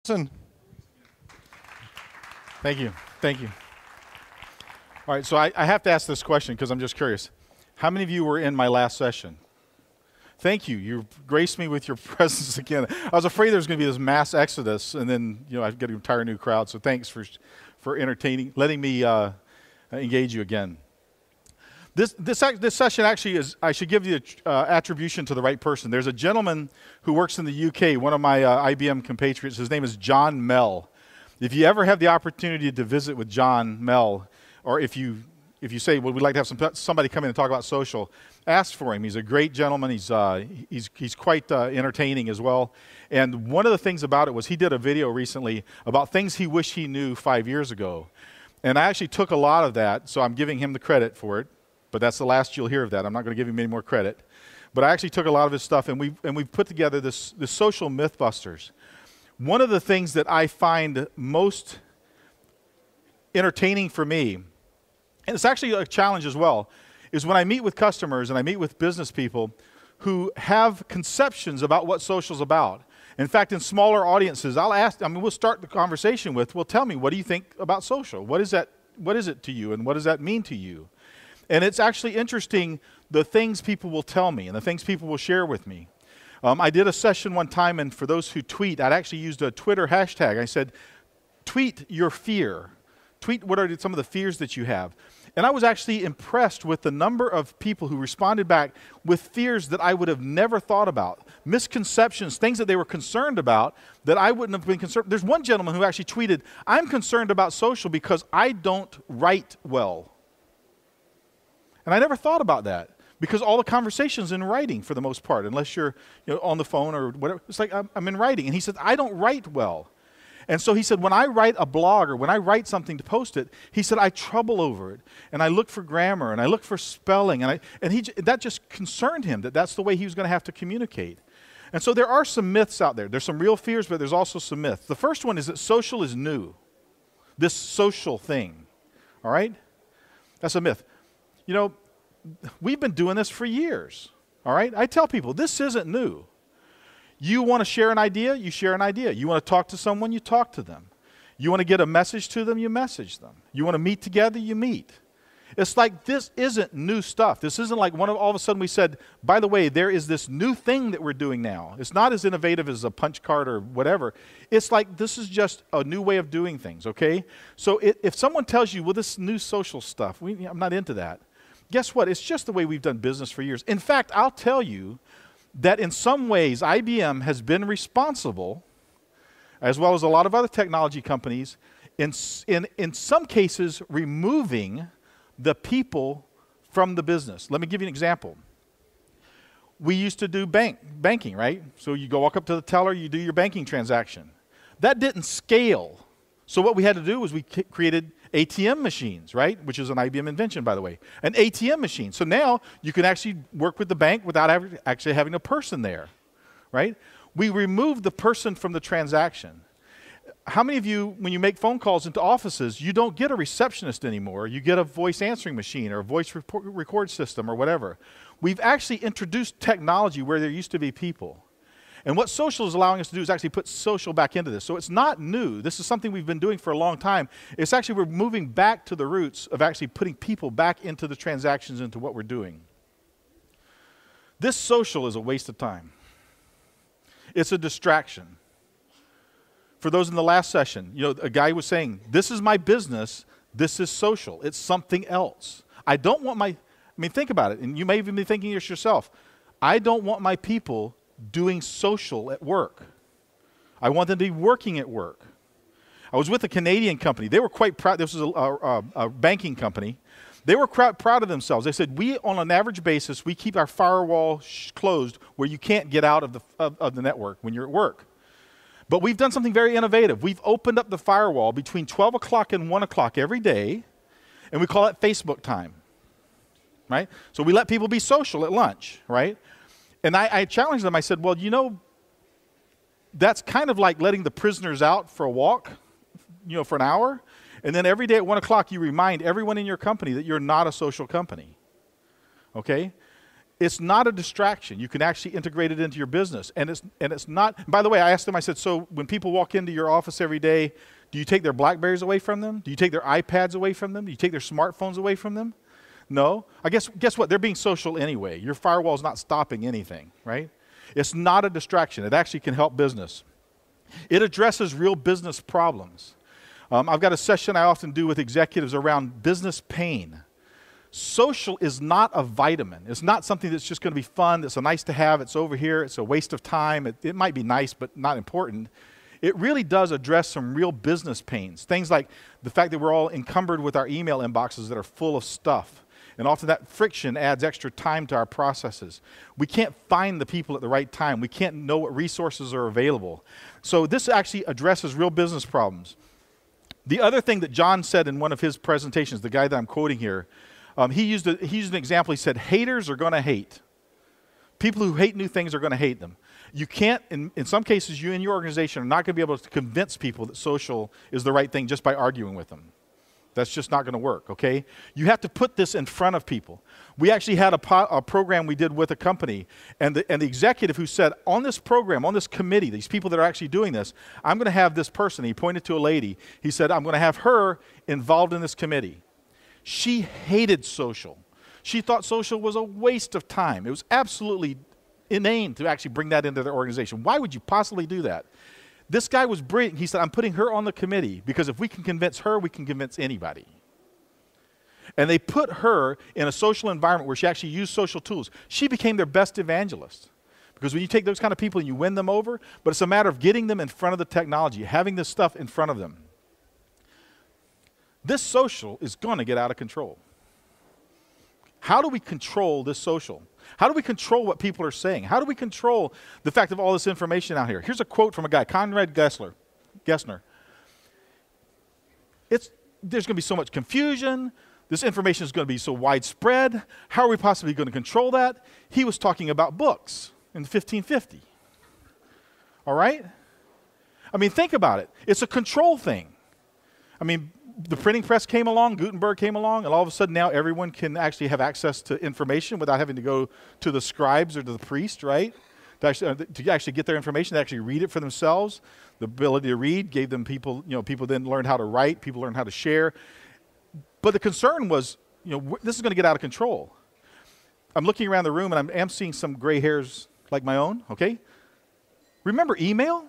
Richardson. Thank you. Thank you. All right, so I have to ask this question because I'm just curious. How many of you were in my last session? Thank you. You graced me with your presence again. I was afraid there was going to be this mass exodus, and then I've got an entire new crowd. So thanks for letting me engage you again. This session actually is, I should give you attribution to the right person. There's a gentleman who works in the UK, one of my IBM compatriots. His name is John Mell. If you ever have the opportunity to visit with John Mell, or if you say, well, we'd like to have somebody come in and talk about social, ask for him. He's a great gentleman. He's quite entertaining as well. And one of the things about it was he did a video recently about things he wished he knew 5 years ago. And I actually took a lot of that, so I'm giving him the credit for it. But that's the last you'll hear of that. I'm not going to give him any more credit. But I actually took a lot of his stuff, and we've put together this social Mythbusters. One of the things that I find most entertaining for me, and it's actually a challenge as well, is when I meet with customers and I meet with business people who have conceptions about what social's about. In fact, in smaller audiences, we'll start the conversation with, well, tell me, what do you think about social? What is it to you, and what does that mean to you? And it's actually interesting the things people will tell me and the things people will share with me. I did a session one time, and for those who tweet, I'd actually used a Twitter hashtag. I said, tweet your fear. Tweet what are some of the fears that you have. And I was actually impressed with the number of people who responded back with fears that I would have never thought about. Misconceptions, things that they were concerned about that I wouldn't have been concerned. There's one gentleman who actually tweeted, I'm concerned about social because I don't write well. And I never thought about that because all the conversation's in writing for the most part, unless you're on the phone or whatever. It's like I'm in writing. And he said, I don't write well. And so he said, when I write a blog or when I write something to post it, he said, I trouble over it. And I look for grammar and I look for spelling. That just concerned him, that's the way he was going to have to communicate. And so there are some myths out there. There's some real fears, but there's also some myths. The first one is that social is new. This social thing. All right? That's a myth. We've been doing this for years, all right? I tell people, this isn't new. You want to share an idea, you share an idea. You want to talk to someone, you talk to them. You want to get a message to them, you message them. You want to meet together, you meet. It's like this isn't new stuff. This isn't like all of a sudden we said, by the way, there is this new thing that we're doing now. It's not as innovative as a punch card or whatever. It's like this is just a new way of doing things, okay? So if someone tells you, well, this new social stuff, I'm not into that. Guess what? It's just the way we've done business for years. In fact, I'll tell you that in some ways, IBM has been responsible, as well as a lot of other technology companies, in some cases, removing the people from the business. Let me give you an example. We used to do banking, right? So you go walk up to the teller, you do your banking transaction. That didn't scale. So what we had to do was we created ATM machines, right? Which is an IBM invention, by the way. An ATM machine. So now you can actually work with the bank without actually having a person there, right? We removed the person from the transaction. How many of you, when you make phone calls into offices, you don't get a receptionist anymore. You get a voice answering machine or a voice record system or whatever. We've actually introduced technology where there used to be people. And what social is allowing us to do is actually put social back into this. So it's not new. This is something we've been doing for a long time. It's actually we're moving back to the roots of actually putting people back into the transactions, into what we're doing. This social is a waste of time. It's a distraction. For those in the last session, a guy was saying, this is my business, this is social. It's something else. I don't want think about it, and you may even be thinking this yourself. I don't want my people doing social at work. I want them to be working at work. I was with a Canadian company. They were quite proud. This was a banking company. They were proud of themselves. They said, on an average basis, we keep our firewall closed where you can't get out of the network when you're at work. But we've done something very innovative. We've opened up the firewall between 12 o'clock and 1 o'clock every day, and we call it Facebook time, right? So we let people be social at lunch, right? And I challenged them. I said, well, that's kind of like letting the prisoners out for a walk, for an hour. And then every day at 1 o'clock, you remind everyone in your company that you're not a social company. Okay? It's not a distraction. You can actually integrate it into your business. And it's not, by the way, I asked them, I said, so when people walk into your office every day, do you take their BlackBerries away from them? Do you take their iPads away from them? Do you take their smartphones away from them? No. Guess what? They're being social anyway. Your firewall's not stopping anything, right? It's not a distraction. It actually can help business. It addresses real business problems. I've got a session I often do with executives around business pain. Social is not a vitamin. It's not something that's just going to be fun. It's a nice to have. It's over here. It's a waste of time. It might be nice, but not important. It really does address some real business pains. Things like the fact that we're all encumbered with our email inboxes that are full of stuff. And often that friction adds extra time to our processes. We can't find the people at the right time. We can't know what resources are available. So this actually addresses real business problems. The other thing that John said in one of his presentations, the guy that I'm quoting here, he used an example. He said, haters are going to hate. People who hate new things are going to hate them. You can't, in some cases, you and your organization are not going to be able to convince people that social is the right thing just by arguing with them. That's just not going to work, okay? You have to put this in front of people. We actually had a program we did with a company, and the executive who said, on this program, on this committee, these people that are actually doing this, I'm going to have this person. He pointed to a lady. He said, I'm going to have her involved in this committee. She hated social. She thought social was a waste of time. It was absolutely inane to actually bring that into their organization. Why would you possibly do that? This guy was brilliant. He said, I'm putting her on the committee because if we can convince her, we can convince anybody. And they put her in a social environment where she actually used social tools. She became their best evangelist. Because when you take those kind of people and you win them over, but it's a matter of getting them in front of the technology, having this stuff in front of them. This social is going to get out of control. How do we control this social? How do we control what people are saying? How do we control the fact of all this information out here? Here's a quote from a guy, Conrad Gessner. There's going to be so much confusion. This information is going to be so widespread. How are we possibly going to control that? He was talking about books in 1550. All right? I mean, think about it. It's a control thing. I mean, the printing press came along, Gutenberg came along, and all of a sudden now everyone can actually have access to information without having to go to the scribes or to the priest, right? To actually get their information, to actually read it for themselves. The ability to read gave them people then learned how to write, people learned how to share. But the concern was, this is going to get out of control. I'm looking around the room and I'm seeing some gray hairs like my own, okay? Remember email?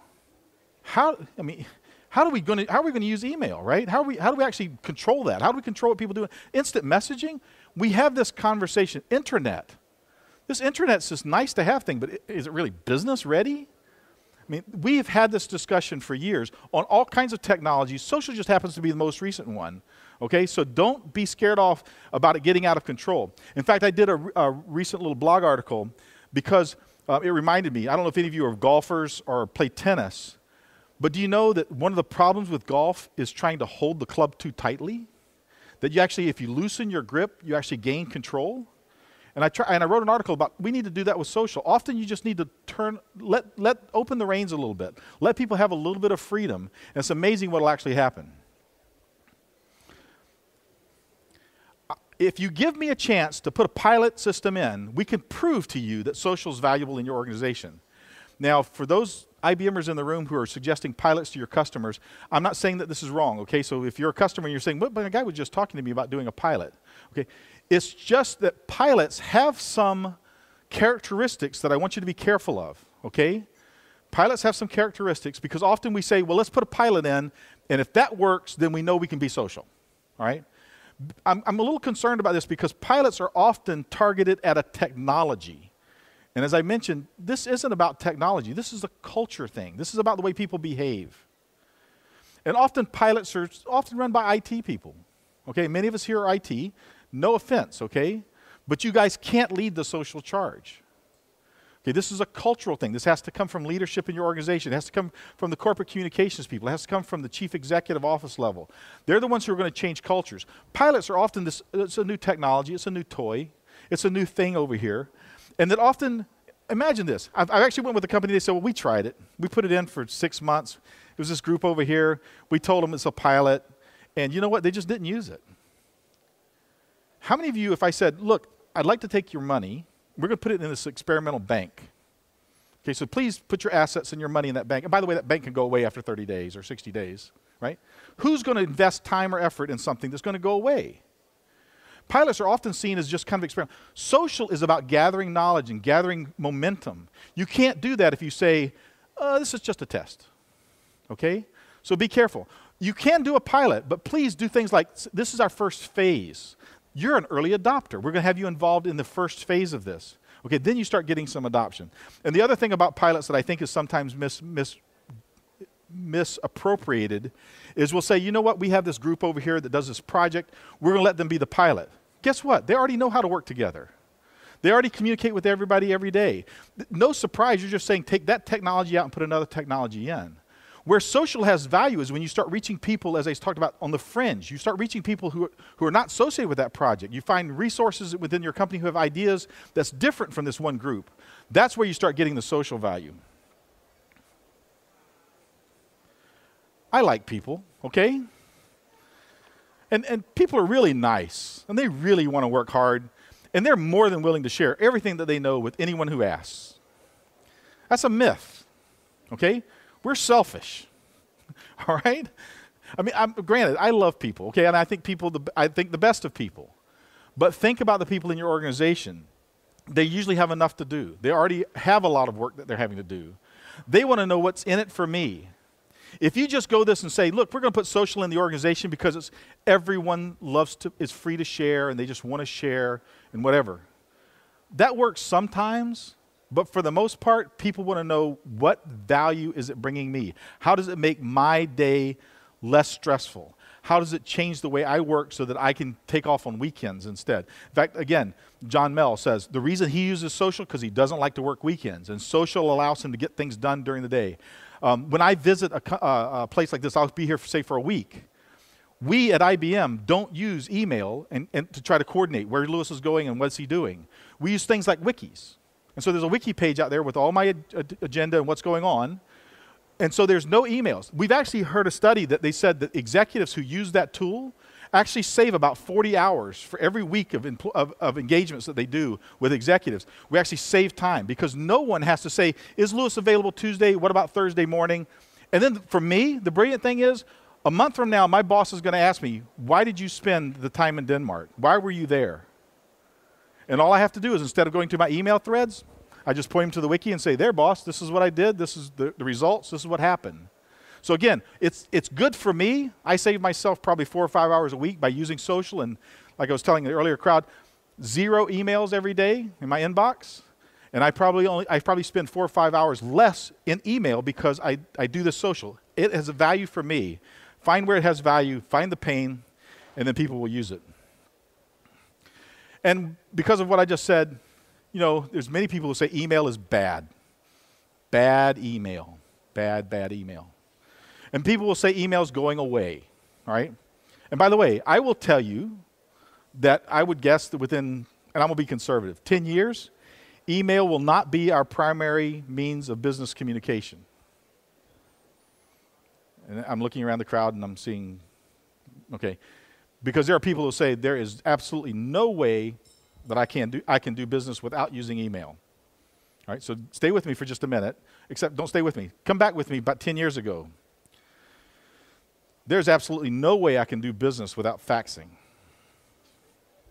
How are we going to use email, right? How do we actually control that? How do we control what people do? Instant messaging? We have this conversation. Intranet. This intranet's this nice to have thing, but is it really business ready? I mean, we've had this discussion for years on all kinds of technologies. Social just happens to be the most recent one. Okay, so don't be scared off about it getting out of control. In fact, I did a recent little blog article because it reminded me, I don't know if any of you are golfers or play tennis, but do you know that one of the problems with golf is trying to hold the club too tightly? That you actually, if you loosen your grip, you actually gain control? And I wrote an article about we need to do that with social. Often you just need to open the reins a little bit. Let people have a little bit of freedom. And it's amazing what will actually happen. If you give me a chance to put a pilot system in, we can prove to you that social is valuable in your organization. Now, for those IBMers in the room who are suggesting pilots to your customers, I'm not saying that this is wrong, okay? So if you're a customer and you're saying, but a guy was just talking to me about doing a pilot, okay? It's just that pilots have some characteristics that I want you to be careful of, okay? Pilots have some characteristics because often we say, well, let's put a pilot in, and if that works, then we know we can be social, all right? I'm a little concerned about this because pilots are often targeted at a technology. And as I mentioned, this isn't about technology. This is a culture thing. This is about the way people behave. And often pilots are often run by IT people. Okay, many of us here are IT. No offense, okay? But you guys can't lead the social charge. Okay, this is a cultural thing. This has to come from leadership in your organization. It has to come from the corporate communications people. It has to come from the chief executive office level. They're the ones who are going to change cultures. Pilots are often this, it's a new technology, it's a new toy, it's a new thing over here. And that often, imagine this. I actually went with a company, they said, well, we tried it. We put it in for 6 months. It was this group over here. We told them it's a pilot. And you know what? They just didn't use it. How many of you, if I said, look, I'd like to take your money, we're going to put it in this experimental bank. Okay, so please put your assets and your money in that bank. And by the way, that bank can go away after 30 days or 60 days, right? Who's going to invest time or effort in something that's going to go away? Pilots are often seen as just kind of experimental. Social is about gathering knowledge and gathering momentum. You can't do that if you say, this is just a test, okay? So be careful. You can do a pilot, but please do things like, this is our first phase. You're an early adopter. We're going to have you involved in the first phase of this. Okay, then you start getting some adoption. And the other thing about pilots that I think is sometimes misappropriated is we'll say, you know what, we have this group over here that does this project. We're going to let them be the pilot. Guess what? They already know how to work together. They already communicate with everybody every day. No surprise, you're just saying take that technology out and put another technology in. Where social has value is when you start reaching people, as I talked about, on the fringe. You start reaching people who are not associated with that project. You find resources within your company who have ideas that's different from this one group. That's where you start getting the social value. I like people, okay? And people are really nice, and they really want to work hard, and they're more than willing to share everything that they know with anyone who asks. That's a myth, okay? We're selfish, all right? I mean, granted, I love people, okay, and I think the best of people. But think about the people in your organization. They usually have enough to do. They already have a lot of work that they're having to do. They want to know what's in it for me. If you just go this and say, look, we're going to put social in the organization because everyone is free to share and they just want to share and whatever. That works sometimes. But for the most part, people want to know what value is it bringing me? How does it make my day less stressful? How does it change the way I work so that I can take off on weekends instead? In fact, again, John Mell says the reason he uses social because he doesn't like to work weekends, and social allows him to get things done during the day. When I visit a place like this, I'll be here, say, for a week. We at IBM don't use email and to try to coordinate where Lewis is going and what's he doing. We use things like wikis. And so there's a wiki page out there with all my agenda and what's going on. And so there's no emails. We've actually heard a study that they said that executives who use that tool actually save about 40 hours for every week of engagements that they do with executives. We actually save time because no one has to say, is Lewis available Tuesday? What about Thursday morning? And then for me, the brilliant thing is, a month from now, my boss is going to ask me, why did you spend the time in Denmark? Why were you there? And all I have to do is, instead of going to my email threads, I just point him to the wiki and say, there, boss, this is what I did. This is the results. This is what happened. So again, it's good for me. I save myself probably 4 or 5 hours a week by using social. And like I was telling the earlier crowd, 0 emails every day in my inbox. And I probably spend 4 or 5 hours less in email because I do this social. It has a value for me. Find where it has value, find the pain, and then people will use it. And because of what I just said, you know, there's many people who say email is bad. Bad email. Bad email. And people will say email is going away, right? And by the way, I will tell you that I would guess that within, and I'm going to be conservative, 10 years, email will not be our primary means of business communication. And I'm looking around the crowd and I'm seeing, okay, because there are people who say there is absolutely no way that I can do business without using email. All right, so stay with me for just a minute, except don't stay with me. Come back with me about 10 years ago. There's absolutely no way I can do business without faxing.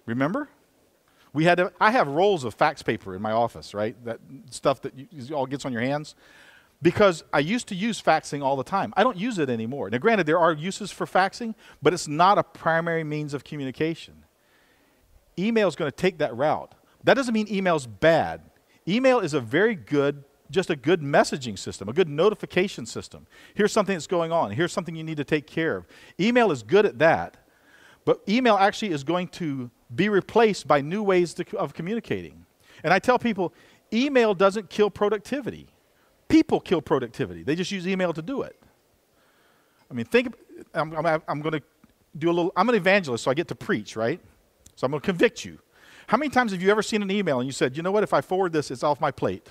Remember? I have rolls of fax paper in my office, right? That stuff that all gets on your hands. Because I used to use faxing all the time. I don't use it anymore. Now, granted, there are uses for faxing, but it's not a primary means of communication. Email is going to take that route. That doesn't mean email's bad. Email is a very good, just a good messaging system, a good notification system. Here's something that's going on. Here's something you need to take care of. Email is good at that. But email actually is going to be replaced by new ways of communicating. And I tell people, email doesn't kill productivity. People kill productivity. They just use email to do it. I mean, I'm going to do I'm an evangelist, so I get to preach, right? So I'm going to convict you. How many times have you ever seen an email and you said, you know what, if I forward this, it's off my plate?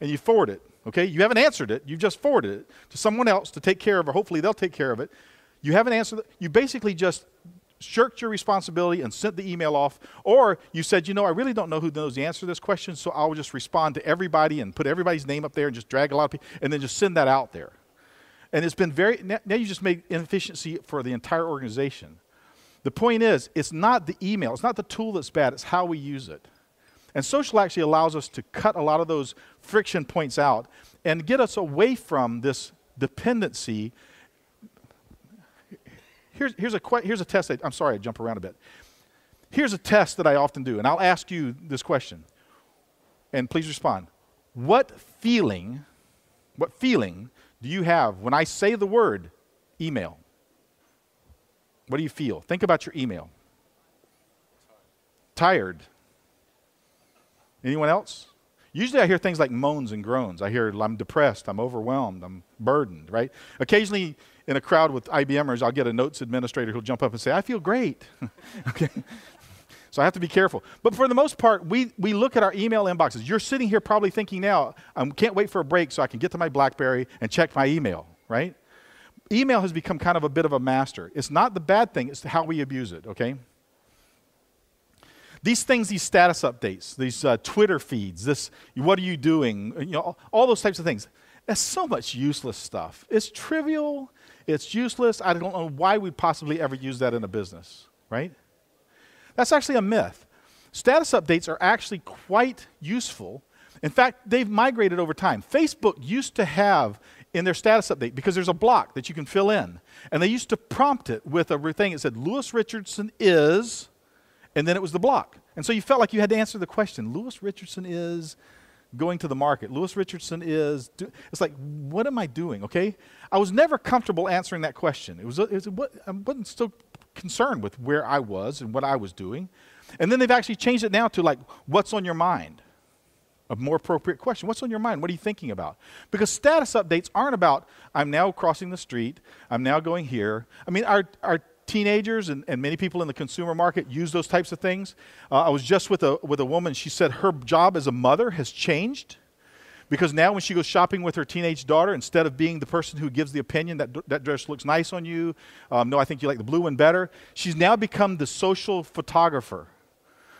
And you forward it, okay? You haven't answered it. You just forwarded it to someone else to take care of, or hopefully they'll take care of it. You haven't answered it. You basically just shirked your responsibility and sent the email off, or you said, I really don't know who knows the answer to this question, so I'll just respond to everybody and put everybody's name up there and just drag a lot of people and then just send that out there. And it's been now you just made inefficiency for the entire organization. The point is, it's not the email, it's not the tool that's bad, it's how we use it. And social actually allows us to cut a lot of those friction points out and get us away from this dependency. Here's a test. I'm sorry, I jump around a bit. Here's a test that I often do, and I'll ask you this question, and please respond. What feeling do you have when I say the word email? What do you feel? Think about your email. Tired. Anyone else? Usually I hear things like moans and groans. I hear, I'm depressed, I'm overwhelmed, I'm burdened, right? Occasionally in a crowd with IBMers, I'll get a notes administrator who'll jump up and say, I feel great. Okay. So I have to be careful. But for the most part, we look at our email inboxes. You're sitting here probably thinking now, I can't wait for a break so I can get to my BlackBerry and check my email, right? Email has become kind of a bit of a master. It's not the bad thing, it's how we abuse it, okay? These things, these status updates, these Twitter feeds, what are you doing, all those types of things. That's so much useless stuff. It's trivial, it's useless. I don't know why we'd possibly ever use that in a business, right? That's actually a myth. Status updates are actually quite useful. In fact, they've migrated over time. Facebook used to have in their status update, because there's a block that you can fill in, and they used to prompt it with a thing that said, Lewis Richardson is, and then it was the block. And so you felt like you had to answer the question, Lewis Richardson is going to the market. Lewis Richardson is, it's like, what am I doing, okay? I was never comfortable answering that question. I wasn't still concerned with where I was and what I was doing. And then they've actually changed it now to like, what's on your mind? A more appropriate question. What's on your mind? What are you thinking about? Because status updates aren't about, I'm now crossing the street, I'm now going here. I mean, our teenagers and many people in the consumer market use those types of things. I was just with a woman. She said her job as a mother has changed because now when she goes shopping with her teenage daughter, instead of being the person who gives the opinion that that dress looks nice on you, no, I think you like the blue one better, she's now become the social photographer.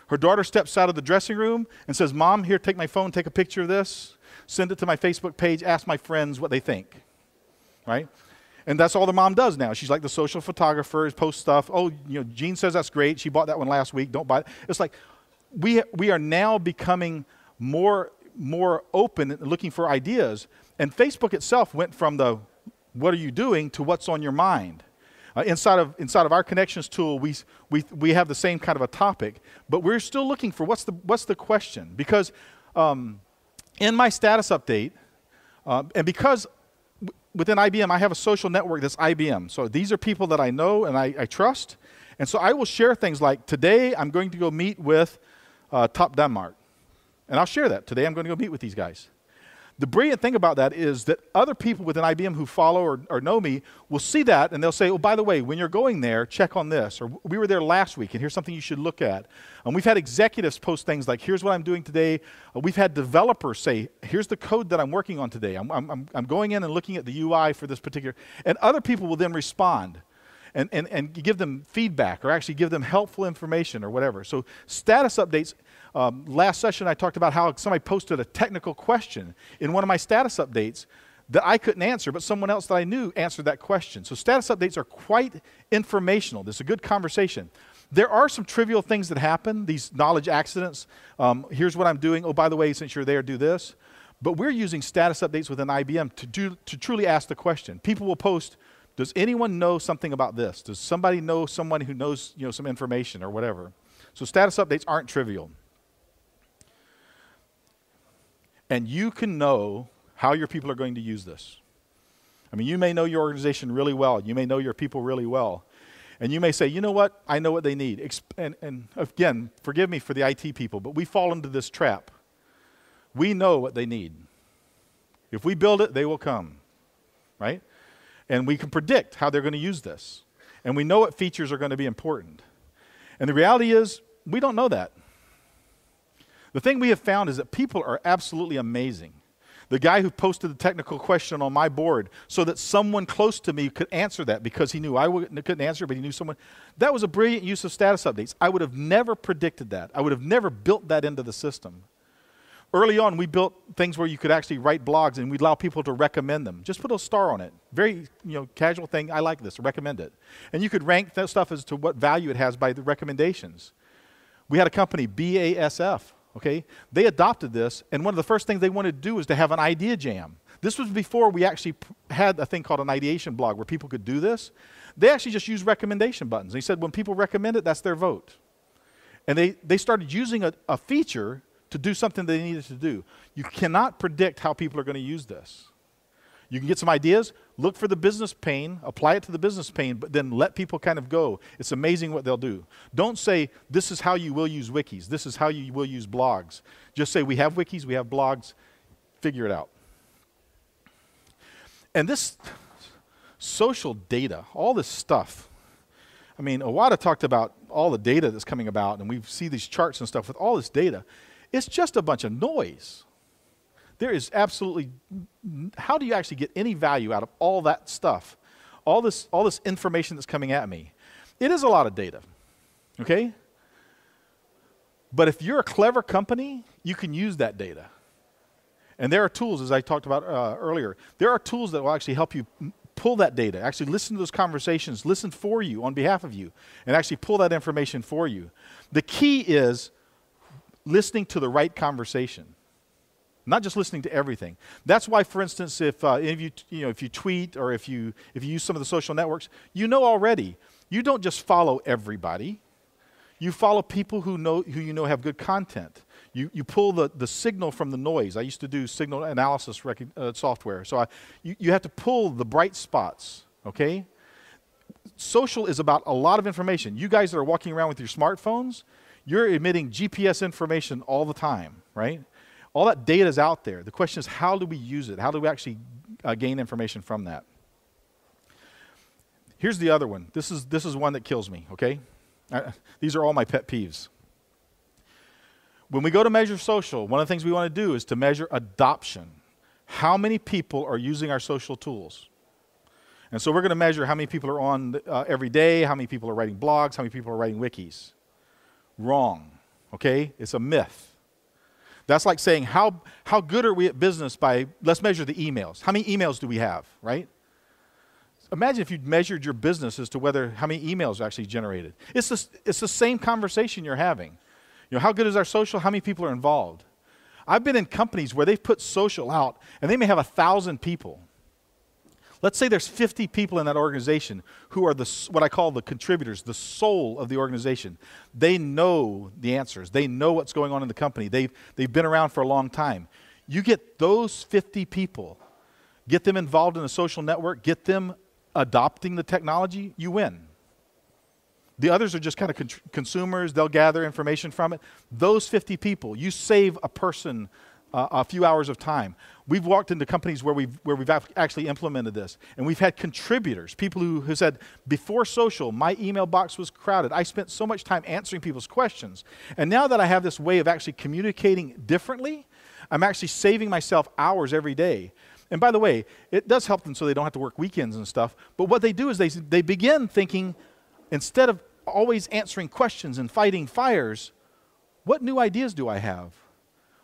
Her daughter steps out of the dressing room and says, Mom, here, take my phone, take a picture of this, send it to my Facebook page, ask my friends what they think, right? And that's all the mom does now. She's like the social photographer, posts stuff. Oh, Jean says that's great. She bought that one last week. Don't buy it. It's like we are now becoming more open and looking for ideas. And Facebook itself went from the what are you doing to what's on your mind. Inside of our connections tool, we have the same kind of a topic, but we're still looking for what's the question. Because in my status update, and because within IBM, I have a social network that's IBM. So these are people that I know and I trust. And so I will share things like, today I'm going to go meet with Top Denmark. And I'll share that. Today I'm going to go meet with these guys. The brilliant thing about that is that other people within IBM who follow or know me will see that and they'll say, oh, by the way, when you're going there, check on this. Or we were there last week and here's something you should look at. And we've had executives post things like, here's what I'm doing today. We've had developers say, here's the code that I'm working on today. I'm going in and looking at the UI for this particular. And other people will then respond and give them feedback or actually give them helpful information or whatever. So status updates. Last session, I talked about how somebody posted a technical question in one of my status updates that I couldn't answer, but someone else that I knew answered that question. So status updates are quite informational. This is a good conversation. There are some trivial things that happen, these knowledge accidents. Here's what I'm doing. Oh, by the way, since you're there, do this. But we're using status updates within IBM to truly ask the question. People will post, does anyone know something about this? Does somebody know someone who knows some information or whatever? So status updates aren't trivial. And you can know how your people are going to use this. I mean, you may know your organization really well. You may know your people really well. And you may say, you know what? I know what they need. And again, forgive me for the IT people, but we fall into this trap. We know what they need. If we build it, they will come, right? And we can predict how they're going to use this. And we know what features are going to be important. And the reality is, we don't know that. The thing we have found is that people are absolutely amazing. The guy who posted the technical question on my board so that someone close to me could answer that because he knew I couldn't answer, but he knew someone. That was a brilliant use of status updates. I would have never predicted that. I would have never built that into the system. Early on, we built things where you could actually write blogs and we'd allow people to recommend them. Just put a star on it. Very casual thing. I like this. Recommend it. And you could rank that stuff as to what value it has by the recommendations. We had a company, BASF. Okay, they adopted this, and one of the first things they wanted to do was to have an idea jam. This was before we actually had a thing called an ideation blog where people could do this. They actually just used recommendation buttons. They said when people recommend it, that's their vote. And they started using a feature to do something they needed to do. You cannot predict how people are going to use this. You can get some ideas, look for the business pain, apply it to the business pain, but then let people kind of go. It's amazing what they'll do. Don't say, this is how you will use wikis. This is how you will use blogs. Just say, we have wikis, we have blogs. Figure it out. And this social data, all this stuff. I mean, Owada talked about all the data that's coming about, and we see these charts and stuff with all this data. It's just a bunch of noise. There is absolutely, how do you actually get any value out of all that stuff? All this information that's coming at me. It is a lot of data, okay? But if you're a clever company, you can use that data. And there are tools, as I talked about earlier, there are tools that will actually help you pull that data, actually listen to those conversations, listen for you on behalf of you, and actually pull that information for you. The key is listening to the right conversation. Not just listening to everything. That's why, for instance, if you tweet or if you use some of the social networks, you know already, you don't just follow everybody. You follow people who you know have good content. You pull the signal from the noise. I used to do signal analysis software. So you have to pull the bright spots, okay? Social is about a lot of information. You guys that are walking around with your smartphones, you're emitting GPS information all the time, right? All that data is out there. The question is, how do we use it? How do we actually gain information from that? Here's the other one. This is one that kills me, okay? These are all my pet peeves. When we go to measure social, one of the things we want to do is to measure adoption. How many people are using our social tools? And so we're going to measure how many people are on every day, how many people are writing blogs, how many people are writing wikis. Wrong, okay? It's a myth. That's like saying, how good are we at business by, let's measure the emails. How many emails do we have, right? Imagine if you'd measured your business as to how many emails are actually generated. It's the same conversation you're having. How good is our social? How many people are involved? I've been in companies where they've put social out, and they may have 1,000 people. Let's say there's 50 people in that organization who are what I call the contributors, the soul of the organization. They know the answers. They know what's going on in the company. They've been around for a long time. You get those 50 people, get them involved in a social network, get them adopting the technology, you win. The others are just kind of consumers. They'll gather information from it. Those 50 people, you save a person a few hours of time. We've walked into companies where we've actually implemented this, and we've had contributors, people who said, before social, my email box was crowded. I spent so much time answering people's questions, and now that I have this way of actually communicating differently, I'm actually saving myself hours every day. And by the way, it does help them so they don't have to work weekends and stuff, but what they do is they begin thinking, instead of always answering questions and fighting fires, what new ideas do I have?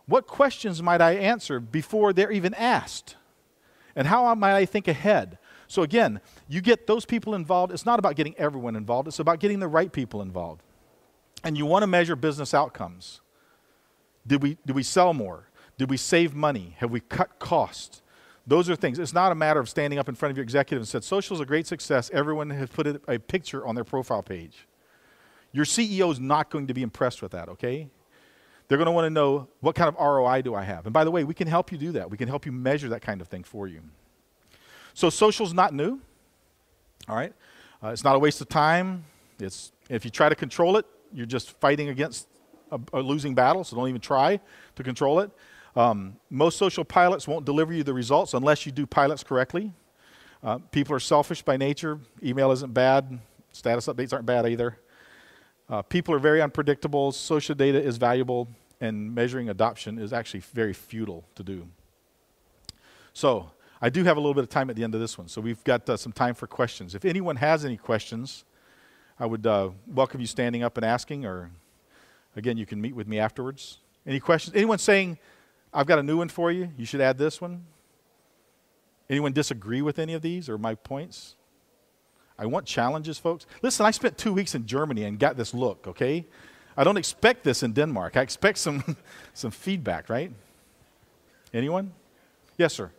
What questions might I answer before they're even asked? And how might I think ahead? So again, you get those people involved. It's not about getting everyone involved. It's about getting the right people involved. And you want to measure business outcomes. Did we sell more? Did we save money? Have we cut costs? Those are things. It's not a matter of standing up in front of your executive and said, social is a great success. Everyone has put a picture on their profile page. Your CEO is not going to be impressed with that, okay? They're going to want to know, what kind of ROI do I have? And by the way, we can help you do that. We can help you measure that kind of thing for you. So social's not new, all right? It's not a waste of time. If you try to control it, you're just fighting against a losing battle, so don't even try to control it. Most social pilots won't deliver you the results unless you do pilots correctly. People are selfish by nature. Email isn't bad. Status updates aren't bad either. People are very unpredictable. Social data is valuable, and measuring adoption is actually very futile to do. So I do have a little bit of time at the end of this one, so we've got some time for questions. If anyone has any questions, I would welcome you standing up and asking, or again, you can meet with me afterwards. Any questions? Anyone saying, I've got a new one for you, you should add this one? Anyone disagree with any of these or my points? I want challenges, folks. Listen, I spent 2 weeks in Germany and got this look, okay? I don't expect this in Denmark. I expect some feedback, right? Anyone? Yes, sir.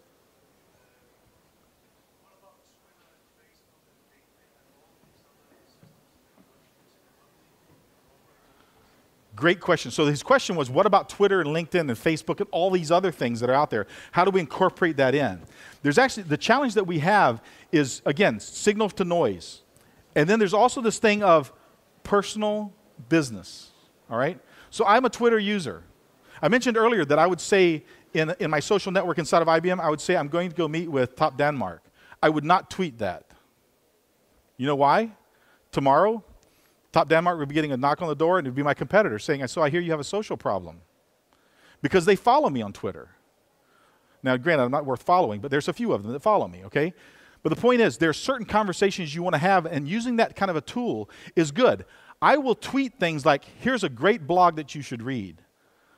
Great question. So his question was, what about Twitter and LinkedIn and Facebook and all these other things that are out there? How do we incorporate that in? There's actually, the challenge that we have is, again, signal to noise. And then there's also this thing of personal business, all right? So I'm a Twitter user. I mentioned earlier that I would say in my social network inside of IBM, I would say I'm going to go meet with Top Denmark. I would not tweet that. You know why? Tomorrow, Top Denmark would be getting a knock on the door, and it would be my competitor saying, so I hear you have a social problem. Because they follow me on Twitter. Now, granted, I'm not worth following, but there's a few of them that follow me, okay? But the point is, there are certain conversations you want to have, and using that kind of a tool is good. I will tweet things like, here's a great blog that you should read,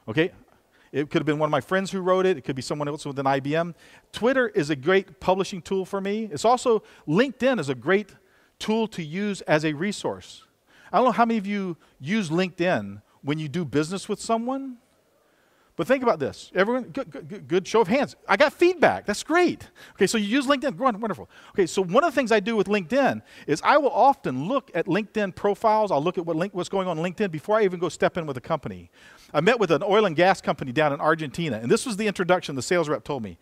okay? It could have been one of my friends who wrote it. It could be someone else within IBM. Twitter is a great publishing tool for me. It's also, LinkedIn is a great tool to use as a resource. I don't know how many of you use LinkedIn when you do business with someone, but think about this. Everyone, good show of hands. I got feedback. That's great. Okay, so you use LinkedIn. Wonderful. Okay, so one of the things I do with LinkedIn is I will often look at LinkedIn profiles. I'll look at what's going on LinkedIn before I even go step in with a company. I met with an oil and gas company down in Argentina, and this was the introduction the sales rep told me.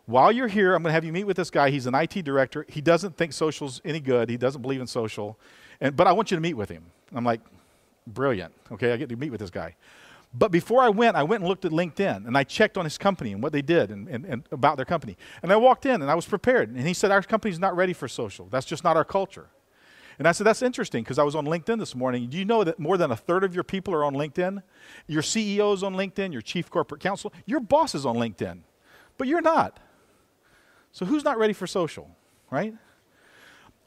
While you're here, I'm going to have you meet with this guy. He's an IT director. He doesn't think social's any good. He doesn't believe in social. But I want you to meet with him. I'm like, brilliant. Okay, I get to meet with this guy. But before I went and looked at LinkedIn, and I checked on his company and what they did and about their company. And I walked in, and I was prepared. And he said, our company's not ready for social. That's just not our culture. And I said, that's interesting, because I was on LinkedIn this morning. Do you know that more than 1/3 of your people are on LinkedIn? Your CEO's on LinkedIn, your chief corporate counsel, your boss is on LinkedIn. But you're not. So who's not ready for social, right?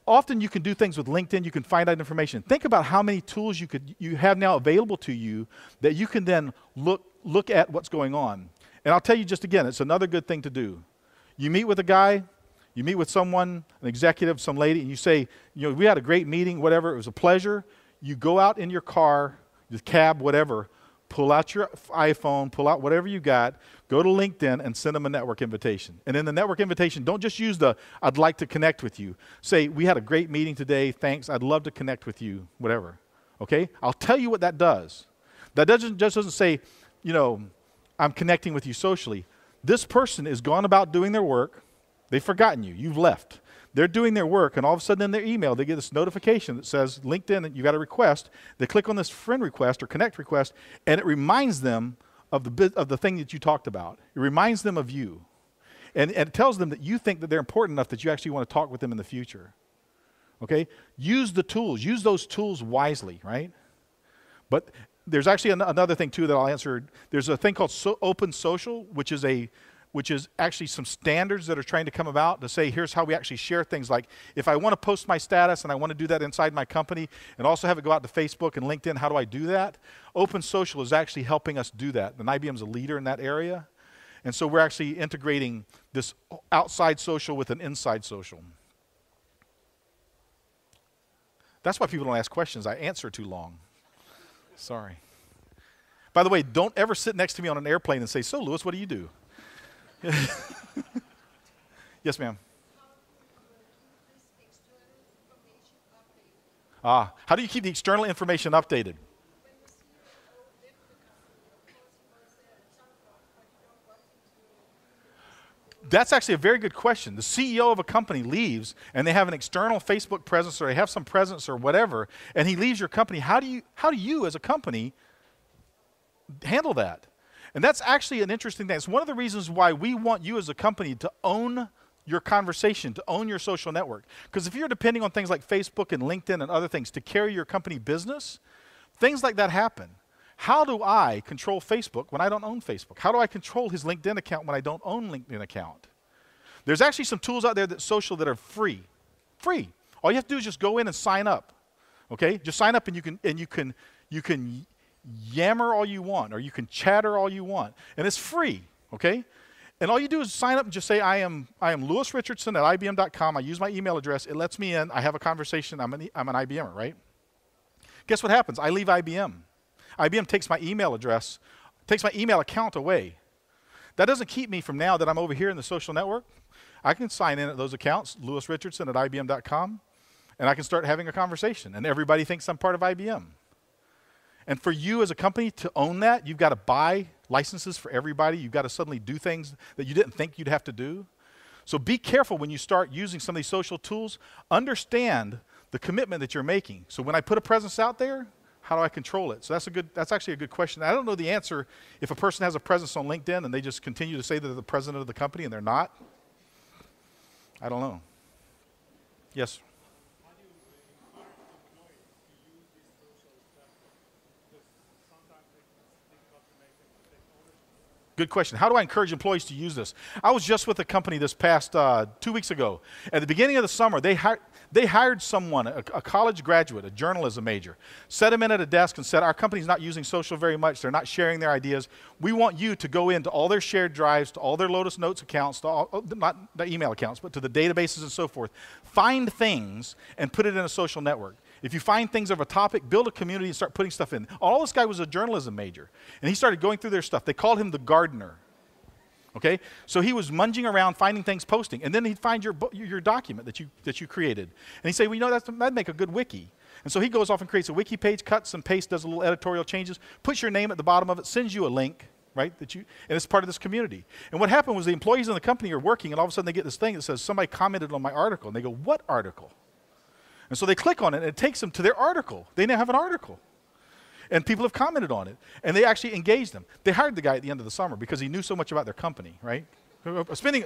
Often you can do things with LinkedIn. You can find out information. Think about how many tools you have now available to you that you can then look at what's going on. And I'll tell you just again, it's another good thing to do. You meet with a guy, you meet with someone, an executive, some lady, and you say, we had a great meeting, whatever, it was a pleasure. You go out in your car, the cab, whatever, pull out your iPhone, pull out whatever you got, go to LinkedIn and send them a network invitation. And in the network invitation, don't just use the, I'd like to connect with you. Say, we had a great meeting today, thanks, I'd love to connect with you, whatever. Okay? I'll tell you what that does. That just doesn't say, I'm connecting with you socially. This person is gone about doing their work. They've forgotten you. You've left. They're doing their work, and all of a sudden in their email, they get this notification that says, LinkedIn, you got a request. They click on this friend request or connect request, and it reminds them of the thing that you talked about. It reminds them of you. And it tells them that you think that they're important enough that you actually want to talk with them in the future. Okay? Use the tools. Use those tools wisely, right? But there's actually another thing, too, that I'll answer. There's a thing called Open Social, which is actually some standards that are trying to come about to say, here's how we actually share things. Like, if I want to post my status and I want to do that inside my company and also have it go out to Facebook and LinkedIn, how do I do that? Open Social is actually helping us do that. And IBM's a leader in that area. And so we're actually integrating this outside social with an inside social. That's why people don't ask questions. I answer too long. Sorry. By the way, don't ever sit next to me on an airplane and say, so, Louis, what do you do? Yes, ma'am. How do you keep the external information updated? That's actually a very good question. The CEO of a company leaves, and they have an external Facebook presence, or they have some presence, or whatever, and he leaves your company. How do you, as a company, handle that? And that's actually an interesting thing. It's one of the reasons why we want you as a company to own your conversation, to own your social network. Because if you're depending on things like Facebook and LinkedIn and other things to carry your company business, things like that happen. How do I control Facebook when I don't own Facebook? How do I control his LinkedIn account when I don't own LinkedIn account? There's actually some tools out there that social that are free. Free. All you have to do is just go in and sign up. Okay? Just sign up and you can yammer all you want, or you can chatter all you want. And it's free. Okay? And all you do is sign up and just say, I am Lewis Richardson at IBM.com. I use my email address. It lets me in. I have a conversation. I'm an IBMer, right? Guess what happens? I leave IBM. IBM takes my email address, takes my email account away. That doesn't keep me from now that I'm over here in the social network. I can sign in at those accounts, Lewis Richardson at IBM.com, and I can start having a conversation. And everybody thinks I'm part of IBM. And for you as a company to own that, you've got to buy licenses for everybody. You've got to suddenly do things that you didn't think you'd have to do. So be careful when you start using some of these social tools. Understand the commitment that you're making. So when I put a presence out there, how do I control it? So that's actually a good question. I don't know the answer if a person has a presence on LinkedIn and they just continue to say that they're the president of the company and they're not. I don't know. Yes? Good question. How do I encourage employees to use this? I was just with a company this past 2 weeks ago. At the beginning of the summer, they hired someone, a college graduate, a journalism major, set him in at a desk and said, our company's not using social very much. They're not sharing their ideas. We want you to go into all their shared drives, to all their Lotus Notes accounts, to all, not the email accounts, but to the databases and so forth. Find things and put it in a social network. If you find things of a topic, build a community and start putting stuff in. All this guy was a journalism major, and he started going through their stuff. They called him the gardener. Okay, so he was munging around, finding things, posting, and then he'd find your document that you created, and he'd say, well, you know, that'd make a good wiki. And so he goes off and creates a wiki page, cuts and pastes, does a little editorial changes, puts your name at the bottom of it, sends you a link, right? And it's part of this community. And what happened was the employees in the company are working, and all of a sudden they get this thing that says somebody commented on my article, and they go, what article? And so they click on it, and it takes them to their article. They now have an article. And people have commented on it. And they actually engaged them. They hired the guy at the end of the summer because he knew so much about their company, right? Spending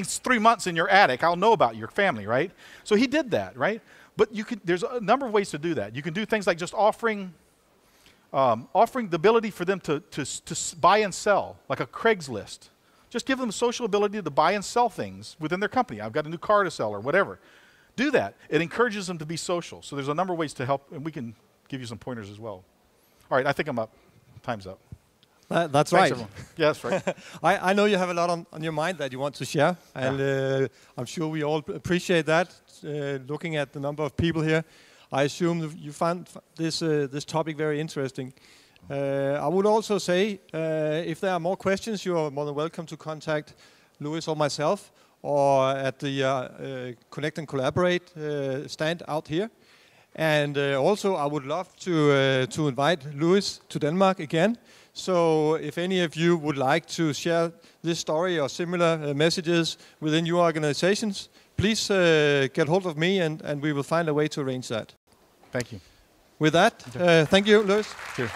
3 months in your attic, I'll know about your family, right? So he did that, right? But there's a number of ways to do that. You can do things like just offering the ability for them to buy and sell, like a Craigslist. Just give them the social ability to buy and sell things within their company. I've got a new car to sell or whatever. Do that. It encourages them to be social. So there's a number of ways to help, and we can give you some pointers as well. All right, I think I'm up. Time's up. That's Thanks, right. Everyone. Yeah, that's right. I know you have a lot on your mind that you want to share, and I'm sure we all appreciate that, looking at the number of people here. I assume you found this topic very interesting. I would also say, if there are more questions, you are more than welcome to contact Lewis or myself, or at the Connect and Collaborate stand out here. And also, I would love to invite Lewis to Denmark again. So if any of you would like to share this story or similar messages within your organizations, please get hold of me, and we will find a way to arrange that. Thank you. With that, thank you, Lewis. Cheers.